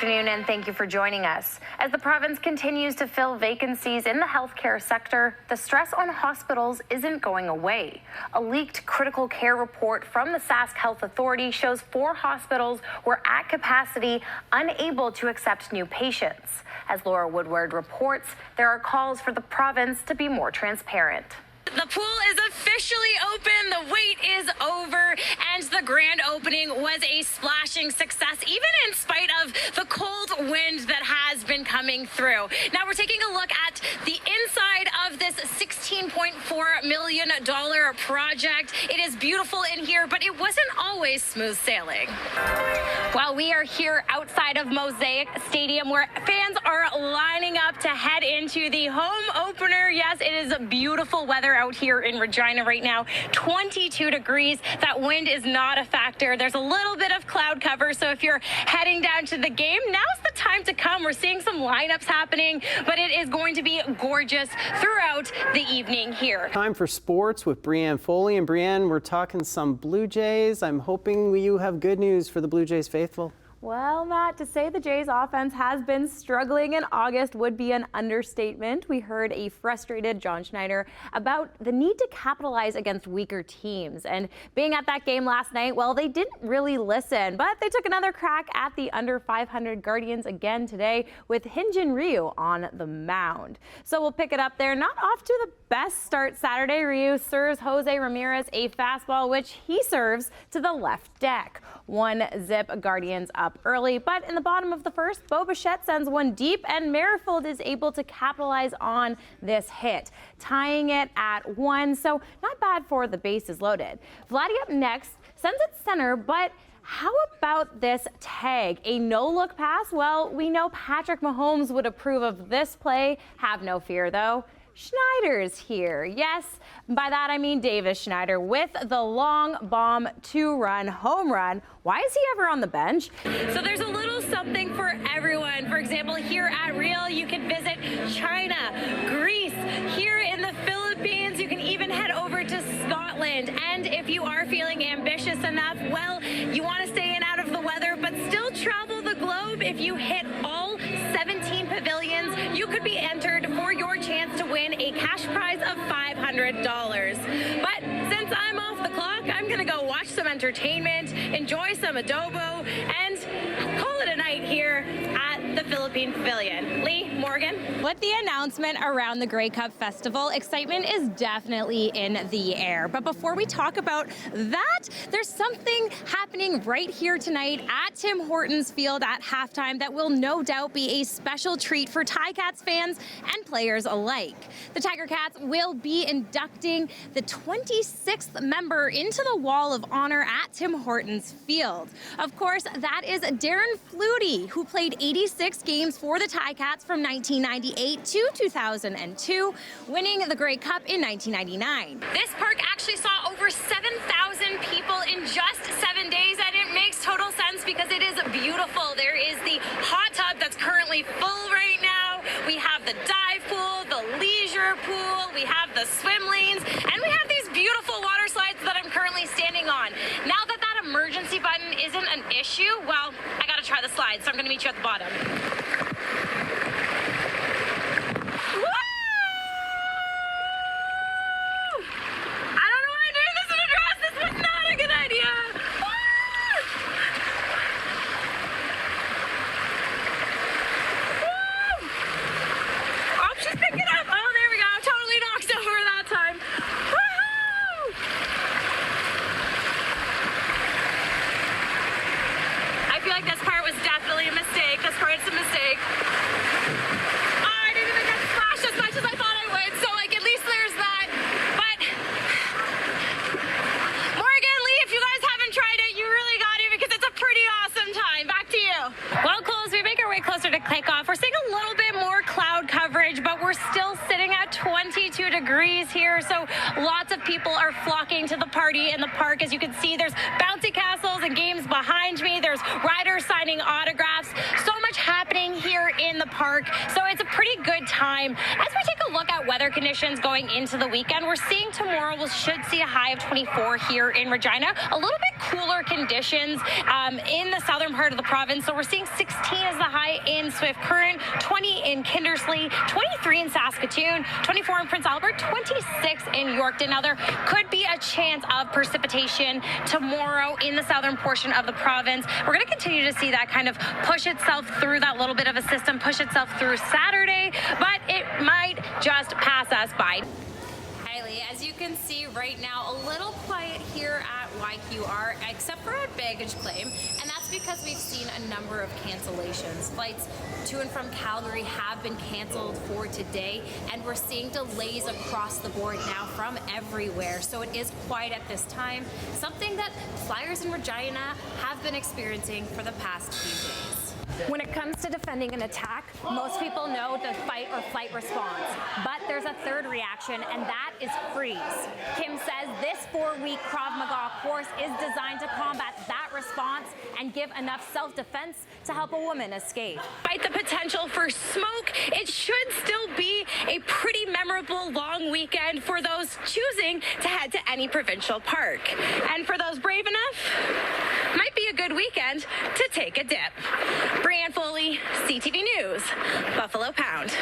afternoon, and thank you for joining us. As the province continues to fill vacancies in the healthcare sector, the stress on hospitals isn't going away. A leaked critical care report from the Sask Health Authority shows 4 hospitals were at capacity, unable to accept new patients. As Laura Woodward reports, there are calls for the province to be more transparent. The pool is officially open, the wait is over, and the grand opening was a splashing success, even in spite of the cold wind that has been coming through. Now we're taking a look at the inside of this $16.4 million project. It is beautiful in here, but it wasn't always smooth sailing. Well, we are here outside of Mosaic Stadium, where fans are lining up to head into the home opener. Yes, it is beautiful weather out here in Regina right now, 22 degrees. That wind is not a factor. There's a little bit of cloud cover, so if you're heading down to the game, now's the time to come. We're seeing some lineups happening, but it is going to be gorgeous throughout the evening here. Time for sports with Brianne Foley. And Brianne, we're talking some Blue Jays. I'm hoping you have good news for the Blue Jays faithful. Well, Matt, to say the Jays offense has been struggling in August would be an understatement. We heard a frustrated John Schneider about the need to capitalize against weaker teams. And being at that game last night, well, they didn't really listen, but they took another crack at the under 500 Guardians again today with Hyun-Jin Ryu on the mound. So we'll pick it up there. Not off to the best start Saturday. Ryu serves Jose Ramirez a fastball, which he serves to the left deck. 1-0 Guardians up early, but in the bottom of the first, Bo Bichette sends one deep, and Merrifield is able to capitalize on this hit, tying it at 1, so not bad for the bases loaded. Vladdy up next, sends it center, but how about this tag? A no-look pass? Well, we know Patrick Mahomes would approve of this play. Have no fear, though. Schneider's here. Yes, by that I mean Davis Schneider with the long bomb 2-run home run. Why is he ever on the bench? So there's a little something for everyone. For example, here at Real, you can visit China, Greece, here in the Philippines. You can even head over to Scotland. And if you are feeling ambitious enough, well, you want to stay in out of the weather, but still travel the globe. If you hit all 17 pavilions, you could be entered for your chance to win a cash prize of $500. But since I'm off the clock, I'm going to go watch some entertainment, enjoy some adobo, and call it a night here at the Philippine Pavilion. Lee, Morgan? With the announcement around the Grey Cup Festival, excitement is definitely in the air. But before we talk about that, there's something happening right here tonight at Tim Hortons Field at halftime that will no doubt be a special treat for Ticats fans and players alike. The Tiger Cats will be inducting the 26th member into the Wall of Honor at Tim Hortons Field. Of course, that is Darren Flutie, who played 86 games for the Ticats from 1998 to 2002, winning the Grey Cup in 1999. This park actually saw over 7,000 people in just 7 days, and it makes total sense because it is beautiful. There is the hot tub that's currently full right now. We have the dive pool, the leisure pool, we have the swim lanes, and we have these beautiful water slides that I'm currently standing on. Now that that emergency button isn't an issue, well, I gotta try the slides, so I'm gonna meet you at the bottom. We're seeing a little bit more cloud coverage, but we're still sitting at 22 degrees here, so lots of people are flocking to the party in the park. As you can see, there's bouncy castles and games behind me. There's riders signing autographs. So much happening here in the park. park. So it's a pretty good time. As we take a look at weather conditions going into the weekend, we're seeing tomorrow we should see a high of 24 here in Regina. A little bit cooler conditions in the southern part of the province. So we're seeing 16 as the high in Swift Current, 20 in Kindersley, 23 in Saskatoon, 24 in Prince Albert, 26 in Yorkton. Now there could be a chance of precipitation tomorrow in the southern portion of the province. We're going to continue to see that kind of push itself through that little bit of a system, push itself through Saturday, but it might just pass us by. As you can see right now, a little quiet here at YQR, except for at baggage claim, and that's because we've seen a number of cancellations. Flights to and from Calgary have been canceled for today, and we're seeing delays across the board now from everywhere. So it is quiet at this time, something that flyers in Regina have been experiencing for the past few days. When it comes to defending an attack, most people know the fight or flight response, but there's a third reaction, and that is freeze. Kim says this 4-week Krav Maga course is designed to combat that response and give enough self-defense to help a woman escape. Despite the potential for smoke, it should still be a pretty memorable long weekend for those choosing to head to any provincial park. And for those brave enough, might be a good weekend to take a dip. Brianne Foley, CTV News, Buffalo Pound.